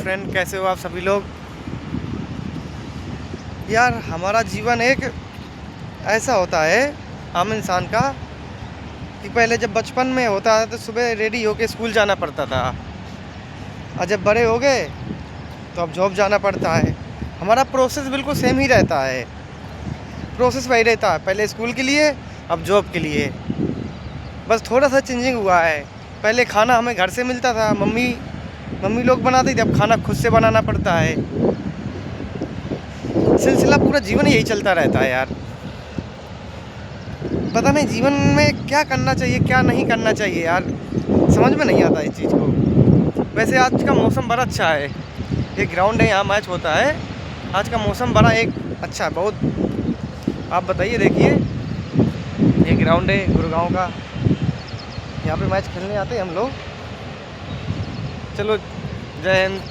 Friend, कैसे हो आप सभी लोग। यार हमारा जीवन एक ऐसा होता है आम इंसान का कि पहले जब बचपन में होता है तो सुबह रेडी होके स्कूल जाना पड़ता था, और जब बड़े हो गए तो अब जॉब जाना पड़ता है। हमारा प्रोसेस बिल्कुल सेम ही रहता है, प्रोसेस वही रहता है, पहले स्कूल के लिए अब जॉब के लिए। बस थोड़ा सा चेंजिंग हुआ है। पहले खाना हमें घर से मिलता था, मम्मी लोग बनाती थी, अब खाना खुद से बनाना पड़ता है। सिलसिला पूरा जीवन यही चलता रहता है यार। पता नहीं जीवन में क्या करना चाहिए क्या नहीं करना चाहिए यार, समझ में नहीं आता इस चीज़ को। वैसे आज का मौसम बड़ा अच्छा है, एक ग्राउंड है यहाँ मैच होता है। आज का मौसम बड़ा एक अच्छा है बहुत। आप बताइए, देखिए ये ग्राउंड है गुड़गांव का, यहाँ पे मैच खेलने आते हैं हम लोग। चलो, जय हिंद।